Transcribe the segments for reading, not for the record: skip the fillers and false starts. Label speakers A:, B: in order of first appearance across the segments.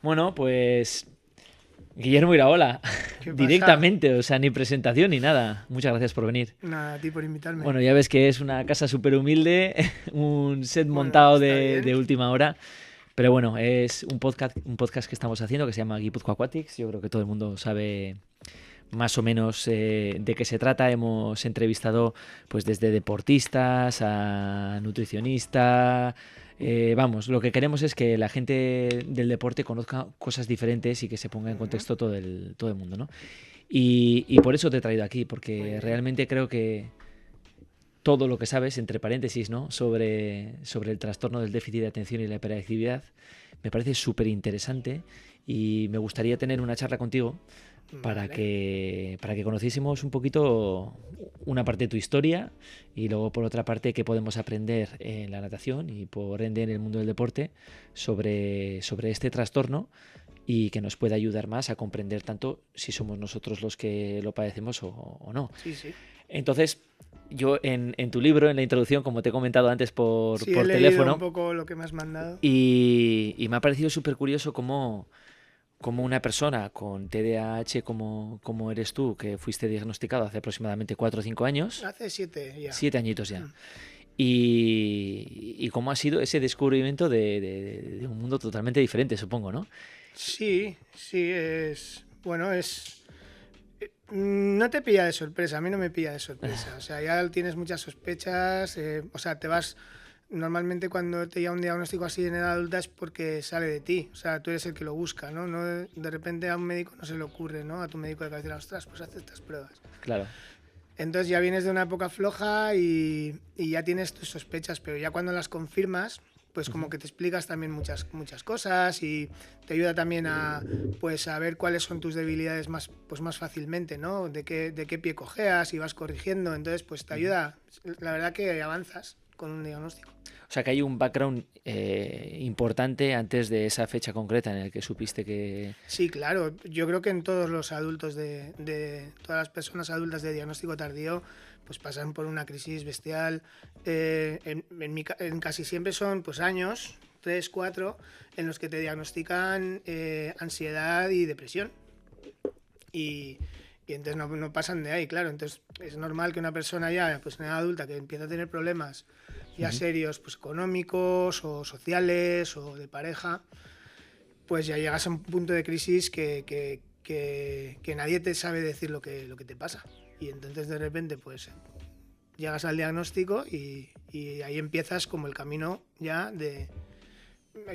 A: Bueno, pues Guillermo Iraola,
B: ¿Qué pasa?
A: directamente, o sea, ni presentación ni nada. Muchas gracias por venir.
B: Nada, a ti por invitarme.
A: Bueno, ya ves que es una casa súper humilde, un set
B: Bueno,
A: montado
B: está
A: de
B: bien.
A: última hora, pero bueno, es un podcast que estamos haciendo que se llama Guipuzcoa Aquatics. Yo creo que todo el mundo sabe más o menos de qué se trata. Hemos entrevistado pues desde deportistas a nutricionistas. Vamos, lo que queremos es que la gente del deporte conozca cosas diferentes y que se ponga en
B: Ujú.
A: contexto todo el mundo, ¿no? Y por eso te he traído aquí,
B: Muy
A: porque
B: bien.
A: realmente creo que todo lo que sabes, entre paréntesis, ¿no? sobre el trastorno del déficit de atención y la hiperactividad, me parece súper interesante y me gustaría tener una charla contigo
B: Vale.
A: para que conociésemos un poquito una parte de tu historia y luego por otra parte qué podemos aprender en la natación y por ende en el mundo del deporte sobre este trastorno y que nos pueda ayudar más a comprender tanto si somos nosotros los que lo padecemos o no.
B: Sí, sí.
A: Entonces, yo en tu libro, en la introducción, como te he comentado antes
B: Sí, he
A: por
B: leído un
A: teléfono,
B: poco lo que me has mandado.
A: y me ha parecido súper curioso cómo una persona con TDAH como eres tú, que fuiste diagnosticado hace aproximadamente 4 o 5 años,
B: Hace 7 ya.
A: 7 añitos ya,
B: Mm.
A: y cómo ha sido ese descubrimiento de un mundo totalmente diferente, supongo, ¿no?
B: Sí, sí, es... Bueno, es... No te pilla de sorpresa, a mí no me pilla de sorpresa. O sea, ya tienes muchas sospechas, o sea, te vas... Normalmente cuando te llega un diagnóstico así en edad adulta es porque sale de ti, o sea, tú eres el que lo busca, ¿no? No de repente a un médico no se le ocurre, ¿no? A tu médico de cabecera, ostras, pues haz estas pruebas.
A: Claro.
B: Entonces ya vienes de una época floja y ya tienes tus sospechas, pero ya cuando las confirmas, pues como
A: Ujú.
B: que te explicas también muchas cosas y te ayuda también a pues a ver cuáles son tus debilidades más pues más fácilmente, ¿no? De qué pie cojeas y vas corrigiendo, entonces pues te
A: Ujú.
B: ayuda, la verdad que avanzas con un diagnóstico.
A: O sea que hay un background importante antes de esa fecha concreta en el que supiste que...
B: Sí, claro. Yo creo que en todos los adultos de todas las personas adultas de diagnóstico tardío, pues pasan por una crisis bestial. En casi siempre son pues años, 3, 4, en los que te diagnostican ansiedad y depresión. Y, y entonces no pasan de ahí, claro. Entonces es normal que una persona ya, pues en edad adulta, que empieza a tener problemas ya
A: Ujú.
B: serios, pues económicos o sociales o de pareja, pues ya llegas a un punto de crisis que nadie te sabe decir lo que te pasa. Y entonces de repente pues llegas al diagnóstico y ahí empiezas como el camino ya de...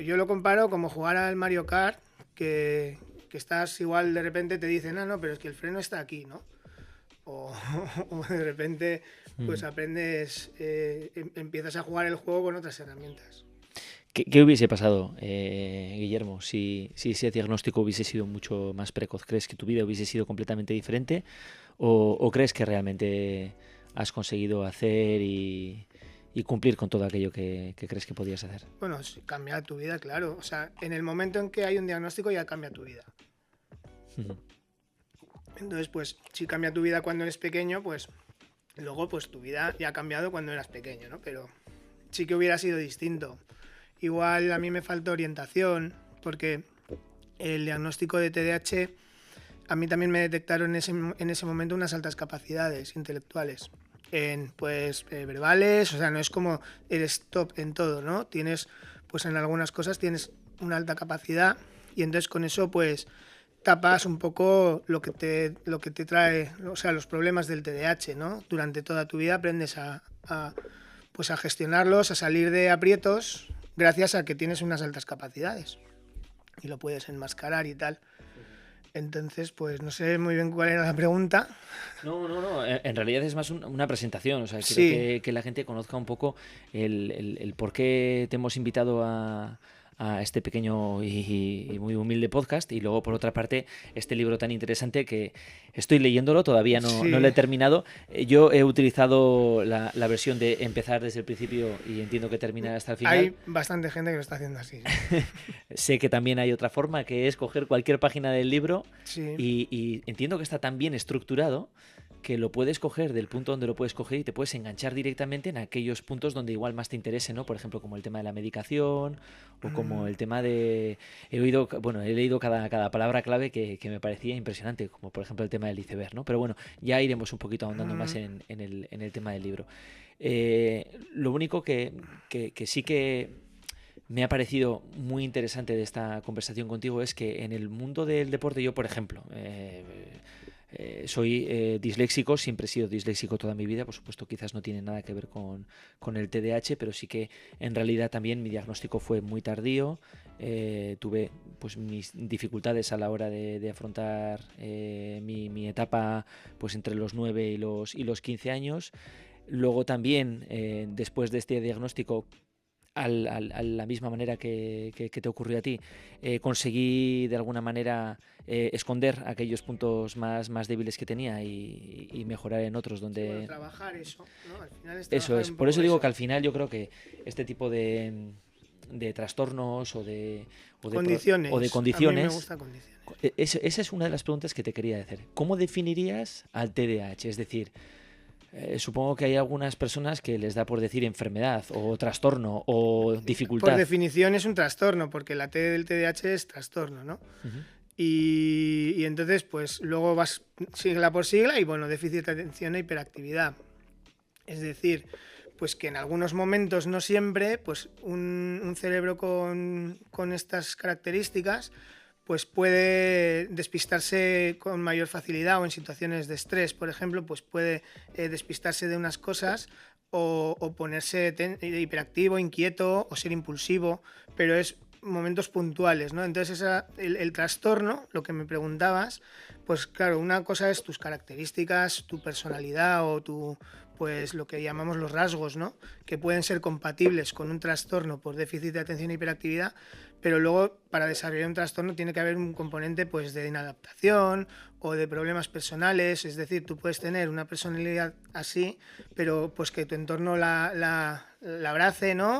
B: Yo lo comparo como jugar al Mario Kart, que estás igual de repente te dicen, no, pero es que el freno está aquí, ¿no? O, o de repente pues
A: Mm.
B: aprendes, empiezas a jugar el juego con otras herramientas.
A: ¿Qué hubiese pasado, Guillermo, si ese diagnóstico hubiese sido mucho más precoz? ¿Crees que tu vida hubiese sido completamente diferente? O crees que realmente has conseguido hacer y cumplir con todo aquello que crees que podías hacer?
B: Bueno, cambia tu vida, claro. O sea, en el momento en que hay un diagnóstico ya cambia tu vida.
A: Ujú.
B: Entonces, pues, si cambia tu vida cuando eres pequeño, pues luego pues tu vida ya ha cambiado cuando eras pequeño, ¿no? Pero sí que hubiera sido distinto. Igual a mí me falta orientación, porque el diagnóstico de TDAH, a mí también me detectaron en ese momento unas altas capacidades intelectuales. En, pues, verbales, o sea, no es como eres top en todo, ¿no? Tienes, pues en algunas cosas tienes una alta capacidad y entonces con eso, pues, tapas un poco lo que te trae, o sea, los problemas del TDAH, ¿no? Durante toda tu vida aprendes pues a gestionarlos, a salir de aprietos, gracias a que tienes unas altas capacidades y lo puedes enmascarar y tal. Entonces, pues no sé muy bien cuál era la pregunta.
A: No, no, no. En realidad es más una presentación. O sea, quiero
B: Sí,
A: que la gente conozca un poco el por qué te hemos invitado a este pequeño y muy humilde podcast. Y luego, por otra parte, este libro tan interesante que estoy leyéndolo, todavía no lo he
B: sí.
A: terminado. Yo he utilizado la versión de empezar desde el principio y entiendo que terminar hasta el final.
B: Hay bastante gente que lo está haciendo así.
A: Sé que también hay otra forma, que es coger cualquier página del libro
B: Sí,
A: y entiendo que está tan bien estructurado que lo puedes coger del punto donde lo puedes coger y te puedes enganchar directamente en aquellos puntos donde igual más te interese, ¿no? Por ejemplo, como el tema de la medicación o como el tema de... He leído cada palabra clave que me parecía impresionante, como por ejemplo el tema del iceberg, ¿no? Pero bueno, ya iremos un poquito ahondando más en el tema del libro. Lo único que sí que me ha parecido muy interesante de esta conversación contigo es que en el mundo del deporte yo, por ejemplo, soy disléxico, siempre he sido disléxico toda mi vida, por supuesto quizás no tiene nada que ver con el TDAH, pero sí que en realidad también mi diagnóstico fue muy tardío, tuve pues mis dificultades a la hora de afrontar mi etapa pues entre los 9 y los 15 años. Luego también, después de este diagnóstico, a la misma manera que te ocurrió a ti, conseguí de alguna manera esconder aquellos puntos más débiles que tenía y mejorar en otros donde...
B: Sí, bueno, trabajar eso, ¿no? Al final es
A: Eso
B: trabajar
A: es,
B: un
A: por
B: poco
A: eso digo
B: eso.
A: que al final yo creo que este tipo de trastornos o de
B: Condiciones. A mí me
A: condiciones,
B: gusta condiciones.
A: esa es una de las preguntas que te quería hacer. ¿Cómo definirías al TDAH? Es decir, supongo que hay algunas personas que les da por decir enfermedad o trastorno o dificultad.
B: Por definición es un trastorno, porque la T del TDAH es trastorno, ¿no?
A: Uh-huh.
B: Y entonces, pues luego vas sigla por sigla y bueno, déficit de atención e hiperactividad. Es decir, pues que en algunos momentos, no siempre, pues un cerebro con estas características pues puede despistarse con mayor facilidad o en situaciones de estrés, por ejemplo, pues puede despistarse de unas cosas o ponerse hiperactivo, inquieto o ser impulsivo, pero es momentos puntuales, ¿no? Entonces el trastorno, lo que me preguntabas, pues claro, una cosa es tus características, tu personalidad o pues lo que llamamos los rasgos, ¿no? Que pueden ser compatibles con un trastorno por déficit de atención e hiperactividad, pero luego para desarrollar un trastorno tiene que haber un componente pues de inadaptación o de problemas personales, es decir, tú puedes tener una personalidad así, pero pues que tu entorno la abrace, ¿no?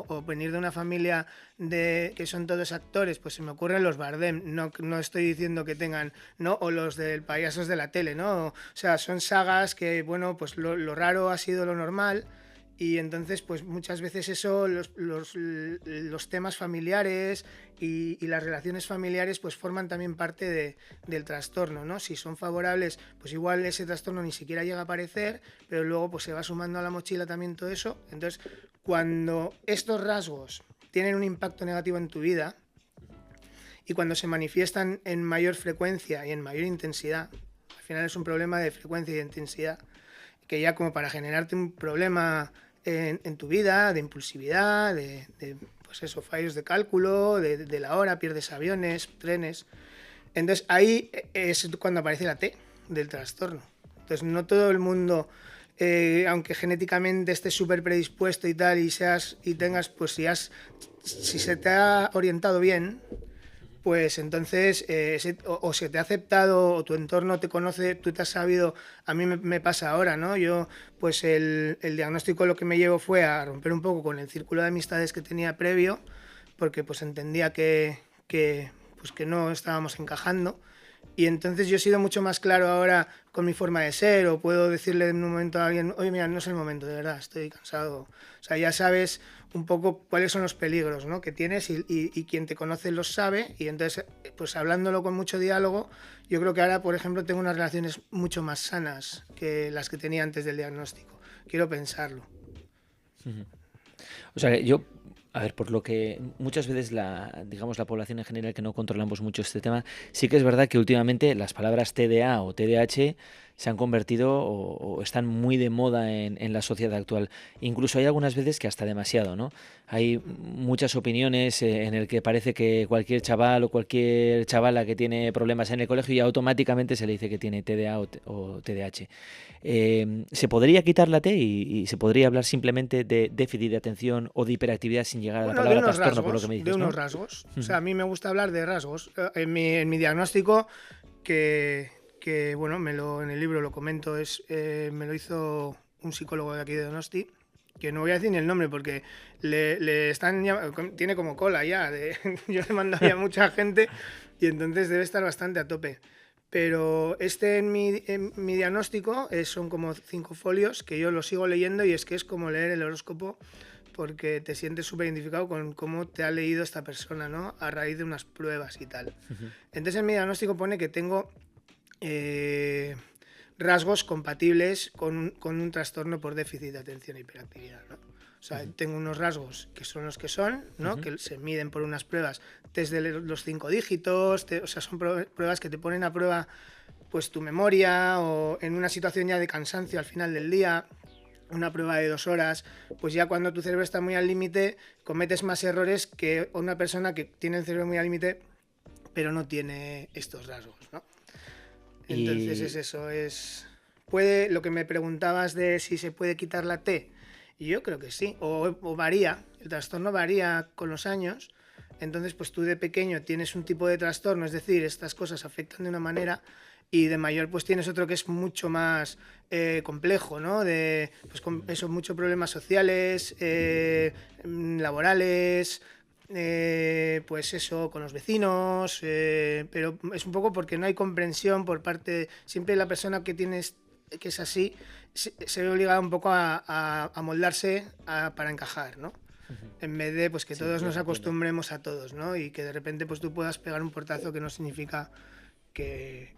B: O venir de una familia que son todos actores, pues se me ocurren los Bardem, no estoy diciendo que tengan, ¿no? O los del payasos de la tele, ¿no? O sea, son sagas que, bueno, pues lo raro ha sido lo normal. Y entonces, pues muchas veces eso, los temas familiares y las relaciones familiares, pues forman también parte del trastorno, ¿no? Si son favorables, pues igual ese trastorno ni siquiera llega a aparecer, pero luego pues se va sumando a la mochila también todo eso. Entonces, cuando estos rasgos tienen un impacto negativo en tu vida y cuando se manifiestan en mayor frecuencia y en mayor intensidad, al final es un problema de frecuencia y de intensidad, que ya como para generarte un problema en tu vida, de impulsividad, pues eso, fallos de cálculo, de la hora, pierdes aviones, trenes. Entonces ahí es cuando aparece la T del trastorno. Entonces no todo el mundo, aunque genéticamente estés súper predispuesto y tal, y tengas, pues si se te ha orientado bien, pues entonces o se te ha aceptado o tu entorno te conoce, tú te has sabido, a mí me pasa ahora, ¿no? Yo, pues el diagnóstico lo que me llevó fue a romper un poco con el círculo de amistades que tenía previo, porque pues entendía que no estábamos encajando. Y entonces yo he sido mucho más claro ahora con mi forma de ser, o puedo decirle en un momento a alguien, oye, mira, no es el momento, de verdad, estoy cansado. O sea, ya sabes un poco cuáles son los peligros, ¿no? Que tienes y quien te conoce los sabe. Y entonces, pues hablándolo con mucho diálogo, yo creo que ahora, por ejemplo, tengo unas relaciones mucho más sanas que las que tenía antes del diagnóstico. Quiero pensarlo.
A: O sea, yo... A ver, por lo que muchas veces la población en general que no controlamos mucho este tema, sí que es verdad que últimamente las palabras TDA o TDAH se han convertido o están muy de moda en la sociedad actual. Incluso hay algunas veces que hasta demasiado, ¿no? Hay muchas opiniones en el que parece que cualquier chaval o cualquier chavala que tiene problemas en el colegio ya automáticamente se le dice que tiene TDA o TDAH. ¿Se podría quitar la T y se podría hablar simplemente de déficit de atención o de hiperactividad sin llegar a la palabra trastorno,
B: rasgos,
A: por lo que me dices,
B: de
A: ¿no?
B: unos rasgos. O sea, a mí me gusta hablar de rasgos. En mi diagnóstico, que bueno, en el libro lo comento, me lo hizo un psicólogo de aquí de Donosti, que no voy a decir ni el nombre porque le están tiene como cola ya. Yo le mando a mucha gente y entonces debe estar bastante a tope. Pero en mi diagnóstico son como 5 folios que yo lo sigo leyendo y es que es como leer el horóscopo porque te sientes súper identificado con cómo te ha leído esta persona, ¿no? A raíz de unas pruebas y tal. Entonces en mi diagnóstico pone que tengo rasgos compatibles con un trastorno por déficit de atención e hiperactividad, ¿no? O sea, tengo unos rasgos que son los que son, ¿no? Que se miden por unas pruebas desde los 5 dígitos, o sea, son pruebas que te ponen a prueba pues tu memoria o en una situación ya de cansancio al final del día, una prueba de 2 horas, pues ya cuando tu cerebro está muy al límite cometes más errores que una persona que tiene el cerebro muy al límite pero no tiene estos rasgos, ¿no? Entonces es eso, lo que me preguntabas de si se puede quitar la T, y yo creo que sí, o varía, el trastorno varía con los años, entonces pues tú de pequeño tienes un tipo de trastorno, es decir, estas cosas afectan de una manera, y de mayor pues tienes otro que es mucho más complejo, ¿no? Pues con eso, muchos problemas sociales, laborales, pues eso, con los vecinos, pero es un poco porque no hay comprensión por parte, siempre la persona que tienes que es así, se ve obligada un poco a moldarse para encajar, ¿no? En vez de pues que todos nos acostumbremos a todos, ¿no? Y que de repente pues tú puedas pegar un portazo que no significa que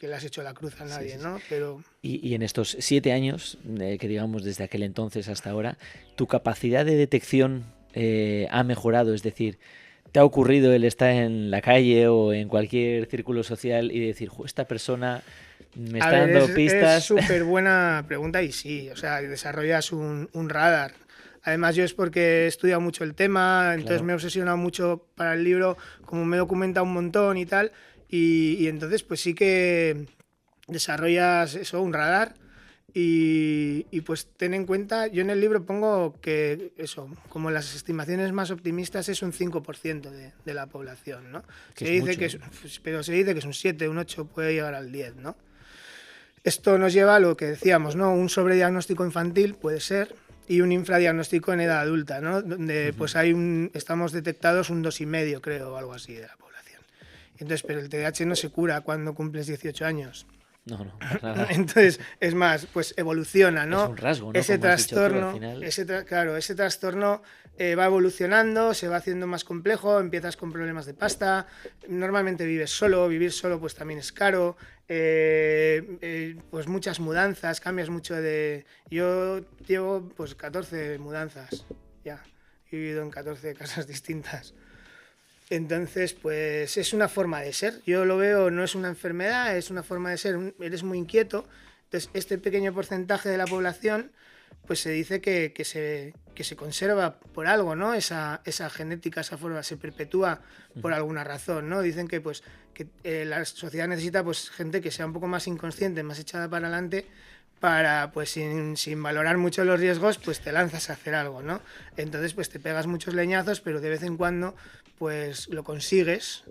B: le has hecho la cruz a nadie, ¿no? Pero...
A: Y en estos 7 años, que digamos desde aquel entonces hasta ahora, ¿tu capacidad de detección ha mejorado? Es decir, ¿te ha ocurrido el estar en la calle o en cualquier círculo social y decir, esta persona me está dando pistas?
B: Es súper buena pregunta y sí, o sea, desarrollas un radar. Además yo es porque he estudiado mucho el tema, entonces me he obsesionado mucho para el libro, como me he documentado un montón y tal, y entonces pues sí que desarrollas eso, un radar. Y pues ten en cuenta, yo en el libro pongo que eso, como las estimaciones más optimistas es un 5% de la población, ¿no? Se dice que pero se dice que es un 7, un 8, puede llegar al 10, ¿no? Esto nos lleva a lo que decíamos, ¿no? Un sobrediagnóstico infantil puede ser y un infradiagnóstico en edad adulta, ¿no? Donde pues estamos detectados un 2,5, creo, o algo así de la población. Entonces, pero el TDAH no se cura cuando cumples 18 años.
A: No, para nada.
B: Entonces, es más, pues evoluciona, ¿no?
A: Es un rasgo, ¿no?
B: Ese
A: Como has dicho tú,
B: trastorno,
A: al final.
B: ese trastorno va evolucionando, se va haciendo más complejo, empiezas con problemas de pasta, normalmente vives solo, vivir solo pues también es caro, pues muchas mudanzas, cambias mucho de... Yo llevo pues 14 mudanzas, ya, he vivido en 14 casas distintas. Entonces, pues es una forma de ser. Yo lo veo, no es una enfermedad, es una forma de ser. Eres muy inquieto. Entonces, este pequeño porcentaje de la población, pues se dice que se conserva por algo, ¿no? Esa genética, esa forma se perpetúa por alguna razón, ¿no? Dicen que, pues, la sociedad necesita pues, gente que sea un poco más inconsciente, más echada para adelante, para, pues sin valorar mucho los riesgos, pues te lanzas a hacer algo, ¿no? Entonces, pues te pegas muchos leñazos, pero de vez en cuando, pues lo consigues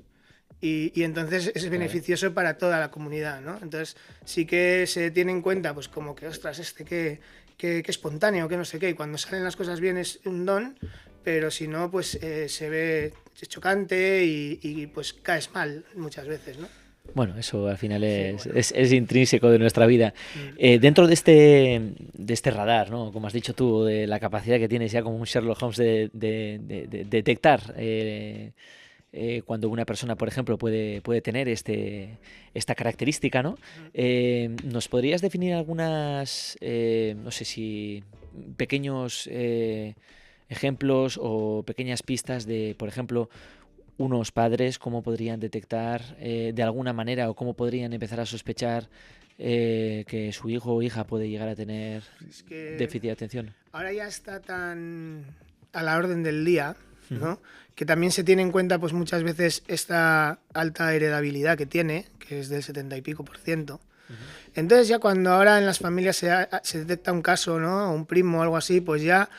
B: y entonces es beneficioso para toda la comunidad, ¿no? Entonces sí que se tiene en cuenta, pues como que, ostras, que espontáneo, que no sé qué, y cuando salen las cosas bien es un don, pero si no, pues se ve chocante y pues caes mal muchas veces, ¿no?
A: Bueno, eso al final es intrínseco de nuestra vida. Dentro de este radar, ¿no? Como has dicho tú, de la capacidad que tienes ya como un Sherlock Holmes de detectar cuando una persona, por ejemplo, puede tener esta característica, ¿no? ¿Nos podrías definir algunas, no sé si pequeños ejemplos o pequeñas pistas de, por ejemplo, unos padres cómo podrían detectar de alguna manera o cómo podrían empezar a sospechar que su hijo o hija puede llegar a tener déficit de atención?
B: Ahora ya está tan a la orden del día, ¿no? Que también se tiene en cuenta pues muchas veces esta alta heredabilidad que tiene, que es del 70 y pico %. Entonces ya cuando ahora en las familias se detecta un caso, ¿no? Un primo o algo así, pues ya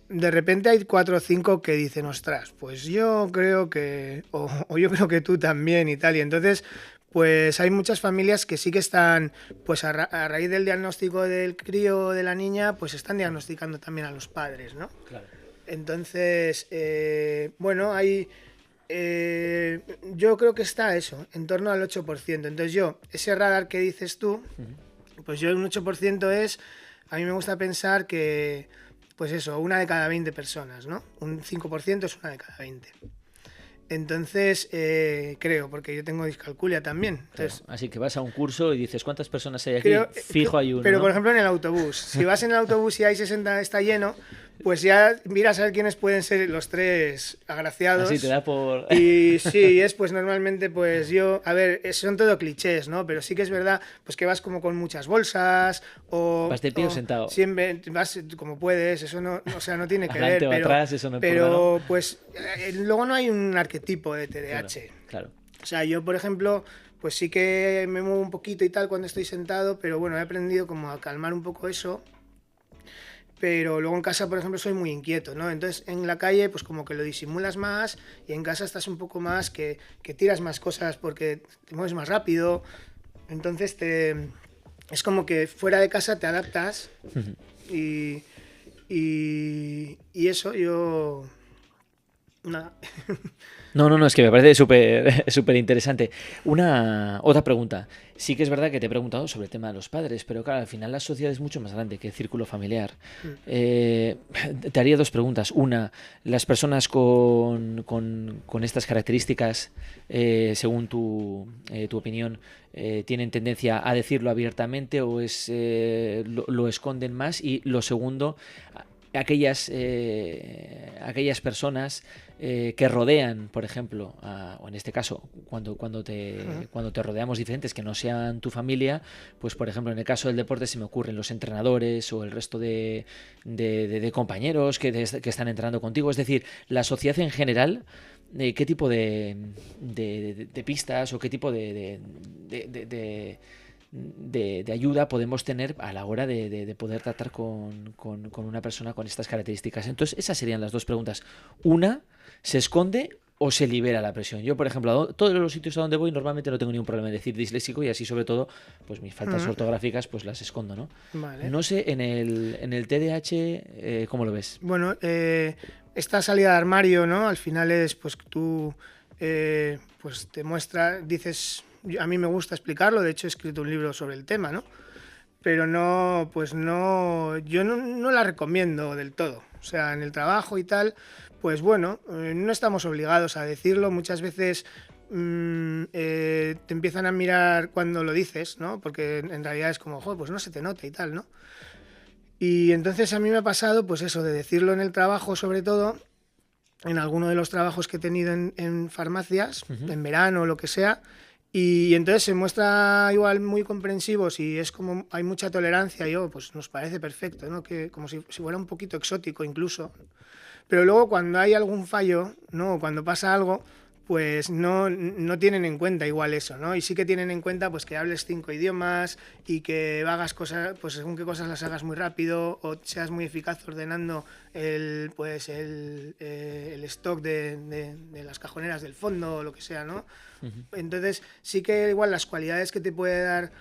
B: de repente hay 4 o 5 que dicen, ostras, pues yo creo que, o yo creo que tú también y tal. Y entonces, pues hay muchas familias que sí que están, pues a raíz del diagnóstico del crío o de la niña, pues están diagnosticando también a los padres, ¿no?
A: Claro.
B: Entonces, bueno, hay Yo creo que está eso, en torno al 8%. Entonces yo, ese radar que dices tú, pues yo un 8% es, a mí me gusta pensar que, pues eso, una de cada 20 personas, ¿no? Un 5% es una de cada 20. Entonces, creo, porque yo tengo discalculia también. Entonces,
A: Claro. Así que vas a un curso y dices, ¿cuántas personas hay aquí?
B: creo,
A: Fijo hay uno,
B: pero
A: ¿no?
B: por ejemplo en el autobús, si vas en el autobús y hay 60, está lleno, pues ya miras a ver quiénes pueden ser los tres agraciados.
A: Así te da por...
B: Y sí, es pues normalmente pues yo, a ver, son todo clichés, ¿no? Pero sí que es verdad pues que vas como con muchas bolsas
A: ¿Vas de pie o
B: o
A: sentado?
B: siempre vas como puedes, eso no, o sea, no tiene que
A: Adelante
B: ver,
A: o atrás, eso no importa, ¿no?
B: pero pues luego no hay un arquetipo de
A: Claro,
B: TDAH.
A: claro.
B: O sea, yo por ejemplo, pues sí que me muevo un poquito y tal cuando estoy sentado, pero bueno, he aprendido como a calmar un poco eso. Pero luego en casa, por ejemplo, soy muy inquieto, ¿no? Entonces en la calle, pues como que lo disimulas más y en casa estás un poco más, que tiras más cosas porque te mueves más rápido. Entonces es como que fuera de casa te adaptas y, y eso yo... Nada.
A: No, es que me parece súper interesante. Otra pregunta. Sí que es verdad que te he preguntado sobre el tema de los padres, pero claro, al final la sociedad es mucho más grande que el círculo familiar. Eh, Te haría dos preguntas. Una, ¿las personas con estas características, según tu opinión, tienen tendencia a decirlo abiertamente o lo esconden más? Y lo segundo, aquellas personas que rodean, por ejemplo, o en este caso, cuando te rodeamos diferentes que no sean tu familia, pues por ejemplo, en el caso del deporte se me ocurren los entrenadores o el resto de compañeros que están entrenando contigo, es decir, la sociedad en general. ¿Qué tipo de pistas o qué tipo de ayuda podemos tener a la hora de poder tratar con una persona con estas características? Entonces, esas serían las dos preguntas. Una, ¿se esconde o se libera la presión? Yo, por ejemplo, todos los sitios a donde voy normalmente no tengo ningún problema en decir disléxico y así sobre todo, pues mis faltas ortográficas pues las escondo, ¿no?
B: Vale.
A: No sé, en el TDAH, ¿cómo lo ves?
B: Bueno, esta salida de armario, ¿no? Al final es pues que tú pues te muestra, dices, a mí me gusta explicarlo, de hecho he escrito un libro sobre el tema, ¿no? Pero no, pues no, yo no la recomiendo del todo. O sea, en el trabajo y tal, pues bueno, no estamos obligados a decirlo. Muchas veces te empiezan a mirar cuando lo dices, ¿no? Porque en realidad es como, joder, pues no se te nota y tal, ¿no? Y entonces a mí me ha pasado, pues eso, de decirlo en el trabajo sobre todo, en alguno de los trabajos que he tenido en farmacias, en verano o lo que sea, y entonces se muestra igual muy comprensivos y es como hay mucha tolerancia y pues nos parece perfecto, ¿no? Que como si fuera un poquito exótico incluso. Pero luego cuando hay algún fallo, ¿no? Cuando pasa algo, pues no tienen en cuenta igual eso, ¿no? Y sí que tienen en cuenta pues que hables 5 idiomas y que hagas cosas, pues según qué cosas las hagas muy rápido o seas muy eficaz ordenando el stock de las cajoneras del fondo o lo que sea, ¿no? Entonces sí que igual las cualidades que te puede dar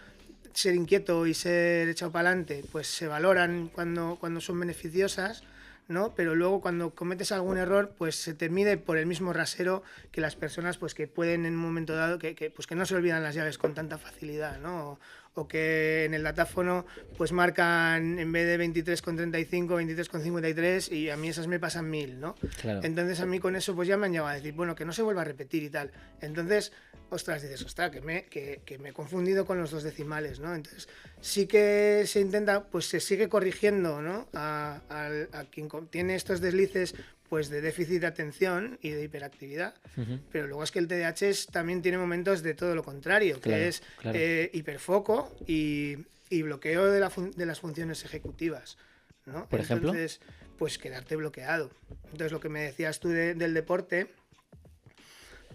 B: ser inquieto y ser echado para adelante, pues se valoran cuando son beneficiosas, ¿no? Pero luego cuando cometes algún error, pues se te mide por el mismo rasero que las personas pues que pueden en un momento dado, pues que no se olvidan las llaves con tanta facilidad, ¿no? O que en el datáfono pues marcan en vez de 23,35, 23,53 y a mí esas me pasan 1000, ¿no?
A: Claro.
B: Entonces a mí con eso pues ya me han llegado a decir, bueno, que no se vuelva a repetir y tal. Entonces, ostras, que me he confundido con los dos decimales, ¿no? Entonces sí que se intenta, pues se sigue corrigiendo, ¿no? A quien tiene estos deslices pues de déficit de atención y de hiperactividad, pero luego es que el TDAH también tiene momentos de todo lo contrario,
A: Claro,
B: que es
A: claro.
B: hiperfoco y bloqueo de las funciones ejecutivas, ¿no?
A: ¿Por ejemplo?
B: Entonces, pues quedarte bloqueado. Entonces lo que me decías tú del deporte,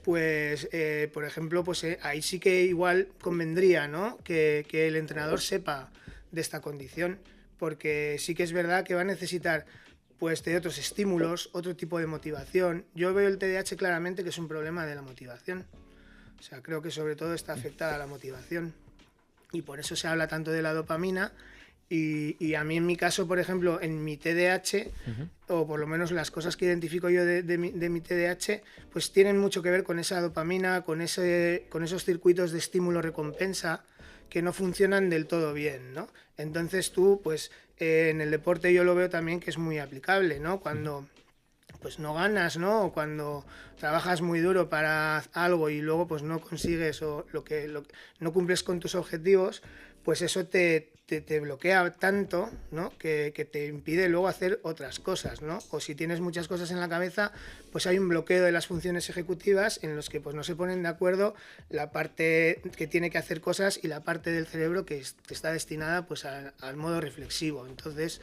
B: pues por ejemplo, pues ahí sí que igual convendría, ¿no? Que el entrenador sepa de esta condición, porque sí que es verdad que va a necesitar pues de otros estímulos, otro tipo de motivación. Yo veo el TDAH claramente que es un problema de la motivación. O sea, creo que sobre todo está afectada la motivación. Y por eso se habla tanto de la dopamina Y a mí en mi caso, por ejemplo, en mi TDAH, o por lo menos las cosas que identifico yo de mi TDAH, pues tienen mucho que ver con esa dopamina, con esos circuitos de estímulo-recompensa que no funcionan del todo bien, ¿no? Entonces tú, pues en el deporte yo lo veo también que es muy aplicable, ¿no? Cuando pues no ganas, ¿no? O cuando trabajas muy duro para algo y luego pues no consigues o no cumples con tus objetivos, pues eso te bloquea tanto, ¿no? Que te impide luego hacer otras cosas, ¿no? O si tienes muchas cosas en la cabeza, pues hay un bloqueo de las funciones ejecutivas en los que pues no se ponen de acuerdo la parte que tiene que hacer cosas y la parte del cerebro que está destinada pues al modo reflexivo. Entonces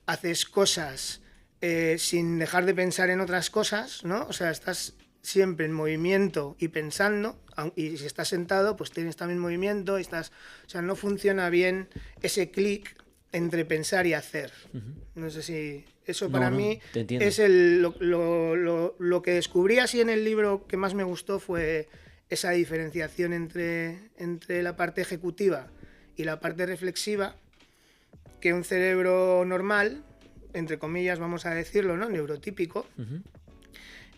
B: haces cosas sin dejar de pensar en otras cosas, ¿no? O sea, estás siempre en movimiento y pensando, y si estás sentado, pues tienes también movimiento, o sea, no funciona bien ese clic entre pensar y hacer. No sé si eso para mí es lo que descubrí así en el libro que más me gustó fue esa diferenciación entre la parte ejecutiva y la parte reflexiva, que un cerebro normal, entre comillas vamos a decirlo, ¿no? Neurotípico,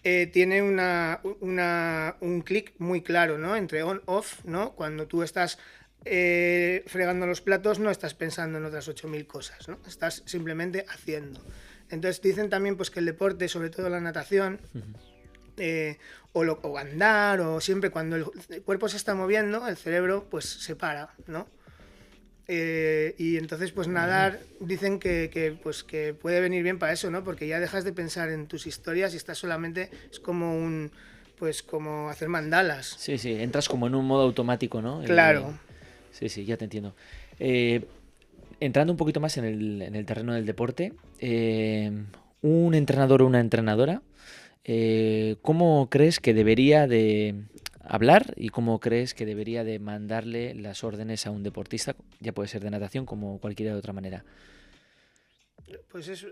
B: tiene un clic muy claro, ¿no? Entre on-off, ¿no? Cuando tú estás fregando los platos no estás pensando en otras 8.000 cosas, ¿no? Estás simplemente haciendo. Entonces dicen también pues, que el deporte, sobre todo la natación, o andar, o siempre cuando el cuerpo se está moviendo, el cerebro pues se para, ¿no? Y entonces pues nadar dicen que puede venir bien para eso, ¿no? Porque ya dejas de pensar en tus historias y estás solamente, es como como hacer mandalas.
A: Sí, entras como en un modo automático, ¿no?
B: Claro.
A: Sí, ya te entiendo. Entrando un poquito más en el terreno del deporte, un entrenador o una entrenadora, ¿cómo crees que debería de hablar y cómo crees que debería de mandarle las órdenes a un deportista, ya puede ser de natación como cualquiera de otra manera?
B: Pues es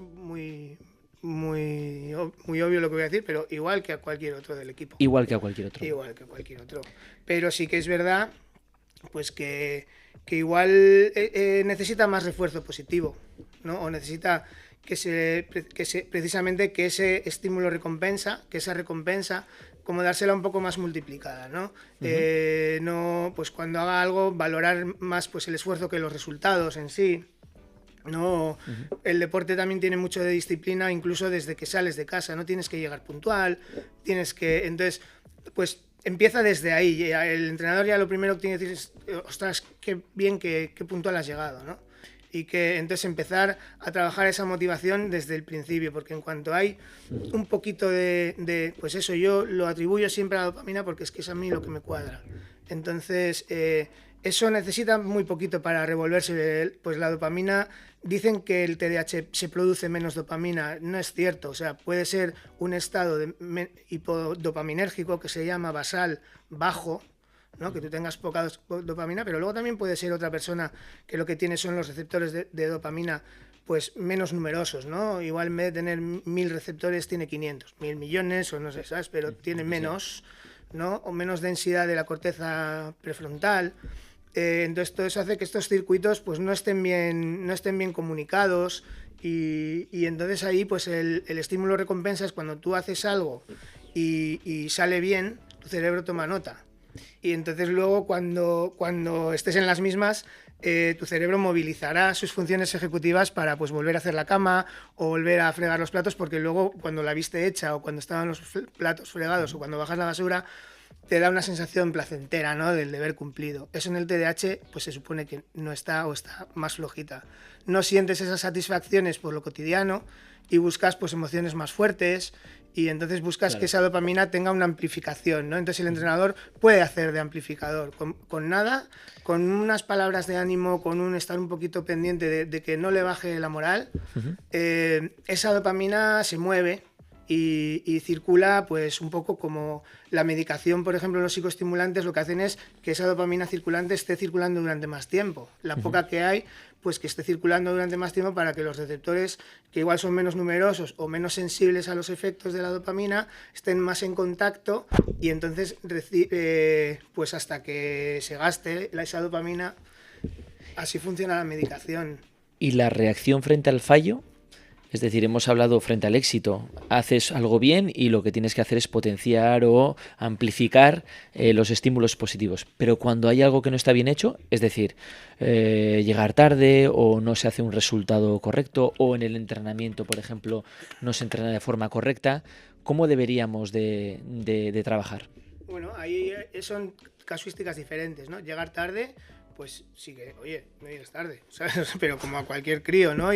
B: muy obvio lo que voy a decir, pero igual que a cualquier otro del equipo.
A: Igual que a cualquier otro.
B: Igual que a cualquier otro. Pero sí que es verdad pues que igual necesita más refuerzo positivo, ¿no? O necesita precisamente que ese estímulo recompensa, que esa recompensa, como dársela un poco más multiplicada, ¿no? No, pues cuando haga algo, valorar más pues el esfuerzo que los resultados en sí, ¿no? El deporte también tiene mucho de disciplina, incluso desde que sales de casa, no tienes que llegar puntual, entonces, pues empieza desde ahí. El entrenador ya lo primero que tiene que decir es, ostras, qué bien, qué puntual has llegado, ¿no? Y que entonces empezar a trabajar esa motivación desde el principio, porque en cuanto hay un poquito pues eso, yo lo atribuyo siempre a la dopamina porque es que es a mí lo que me cuadra. Entonces, eso necesita muy poquito para revolverse. Pues la dopamina, dicen que el TDAH se produce menos dopamina, no es cierto, o sea, puede ser un estado hipodopaminérgico que se llama basal bajo, ¿no? Que tú tengas poca dopamina, pero luego también puede ser otra persona que lo que tiene son los receptores de dopamina pues menos numerosos, ¿no? Igual en vez de tener 1.000 receptores tiene 500, 1.000 millones o no sé, ¿sabes? Pero tiene menos, ¿no? O menos densidad de la corteza prefrontal. Entonces todo eso hace que estos circuitos pues no estén bien comunicados y entonces ahí pues el estímulo recompensa es cuando tú haces algo y sale bien, tu cerebro toma nota. Y entonces luego cuando estés en las mismas, tu cerebro movilizará sus funciones ejecutivas para pues volver a hacer la cama o volver a fregar los platos, porque luego cuando la viste hecha o cuando estaban los platos fregados o cuando bajas la basura, te da una sensación placentera, ¿no? Del deber cumplido. Eso en el TDAH pues se supone que no está o está más flojita. No sientes esas satisfacciones por lo cotidiano y buscas pues emociones más fuertes y entonces buscas que esa dopamina tenga una amplificación, ¿no? Entonces el entrenador puede hacer de amplificador con nada, con unas palabras de ánimo, con un estar un poquito pendiente de que no le baje la moral. Esa dopamina se mueve y circula pues un poco como la medicación, por ejemplo, los psicoestimulantes lo que hacen es que esa dopamina circulante esté circulando durante más tiempo. La poca que hay, pues que esté circulando durante más tiempo para que los receptores, que igual son menos numerosos o menos sensibles a los efectos de la dopamina, estén más en contacto y entonces pues hasta que se gaste esa dopamina. Así funciona la medicación.
A: ¿Y la reacción frente al fallo? Es decir, hemos hablado frente al éxito, haces algo bien y lo que tienes que hacer es potenciar o amplificar los estímulos positivos. Pero cuando hay algo que no está bien hecho, es decir, llegar tarde o no se hace un resultado correcto o en el entrenamiento, por ejemplo, no se entrena de forma correcta, ¿cómo deberíamos de trabajar?
B: Bueno, ahí son casuísticas diferentes, ¿no? Llegar tarde, pues sí que, oye, no llegues tarde, ¿sabes? Pero como a cualquier crío, ¿no?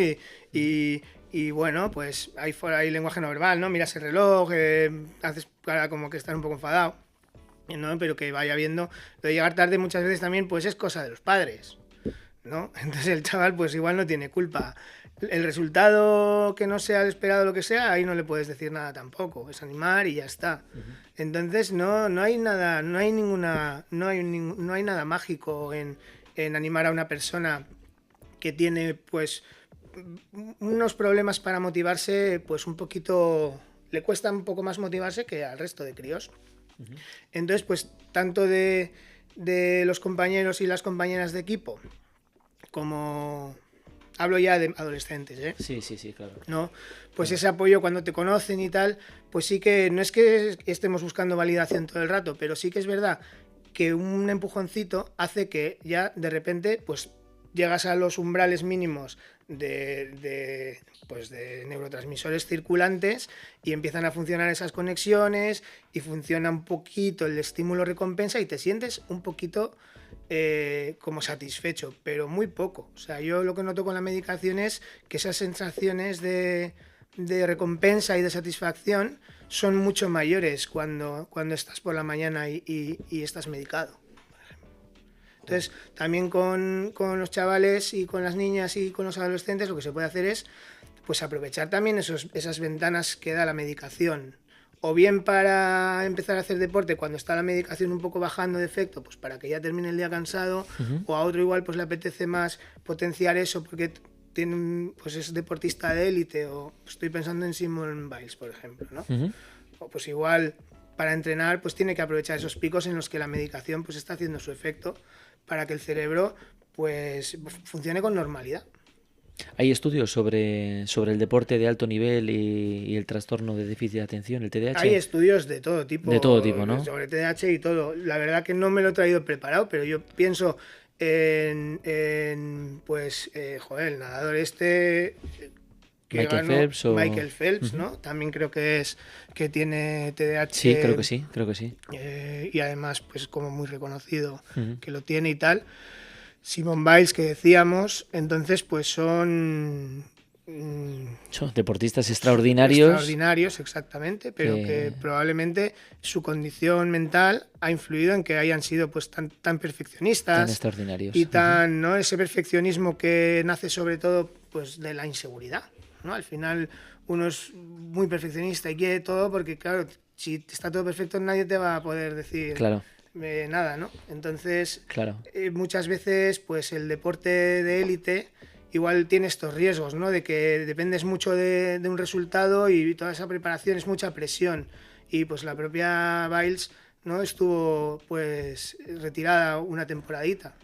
B: Y bueno, pues hay lenguaje no verbal, ¿no? Miras el reloj, haces cara como que estás un poco enfadado, ¿no? Pero que vaya viendo. Lo de llegar tarde muchas veces también, pues es cosa de los padres, ¿no? Entonces el chaval pues igual no tiene culpa. El resultado que no sea el esperado, lo que sea, ahí no le puedes decir nada tampoco, es animar y ya está. Entonces no hay nada, no hay ninguna, no hay nada mágico en animar a una persona que tiene pues unos problemas para motivarse, pues un poquito, le cuesta un poco más motivarse que al resto de críos. Entonces pues tanto de los compañeros y las compañeras de equipo como... Hablo ya de adolescentes, ¿eh?
A: Sí, claro.
B: ¿No? Pues ese apoyo cuando te conocen y tal, pues sí que no es que estemos buscando validación todo el rato, pero sí que es verdad que un empujoncito hace que ya de repente pues llegas a los umbrales mínimos pues de neurotransmisores circulantes y empiezan a funcionar esas conexiones y funciona un poquito el estímulo recompensa y te sientes un poquito como satisfecho, pero muy poco. O sea, yo lo que noto con la medicación es que esas sensaciones de recompensa y de satisfacción son mucho mayores cuando estás por la mañana y estás medicado. Entonces, también con los chavales y con las niñas y con los adolescentes lo que se puede hacer es pues aprovechar también esas ventanas que da la medicación. O bien para empezar a hacer deporte cuando está la medicación un poco bajando de efecto, pues para que ya termine el día cansado, o a otro igual pues le apetece más potenciar eso porque pues es deportista de élite, o estoy pensando en Simone Biles, por ejemplo, ¿no? O pues igual para entrenar pues tiene que aprovechar esos picos en los que la medicación pues está haciendo su efecto para que el cerebro pues funcione con normalidad.
A: ¿Hay estudios sobre el deporte de alto nivel y el trastorno de déficit de atención, el TDAH?
B: Hay estudios de todo tipo.
A: De todo tipo, ¿no?
B: Sobre TDAH y todo. La verdad que no me lo he traído preparado, pero yo pienso en pues, el nadador este...
A: Michael Phelps o...
B: Michael Phelps, ¿no? También creo que tiene TDAH.
A: Sí, creo que sí.
B: Y además, pues como muy reconocido que lo tiene y tal. Simone Biles, que decíamos, entonces pues son
A: deportistas extraordinarios.
B: Extraordinarios, exactamente, pero que probablemente su condición mental ha influido en que hayan sido pues tan perfeccionistas.
A: Tan extraordinarios.
B: Y tan, ¿no? Ese perfeccionismo que nace sobre todo pues de la inseguridad, ¿no? Al final uno es muy perfeccionista y quiere todo porque, claro, si está todo perfecto nadie te va a poder decir...
A: Claro.
B: Nada, ¿no? Entonces,
A: claro.
B: Muchas veces, pues el deporte de élite igual tiene estos riesgos, ¿no? De que dependes mucho de un resultado y toda esa preparación es mucha presión. Y pues la propia Biles, ¿no? Estuvo pues retirada una temporadita.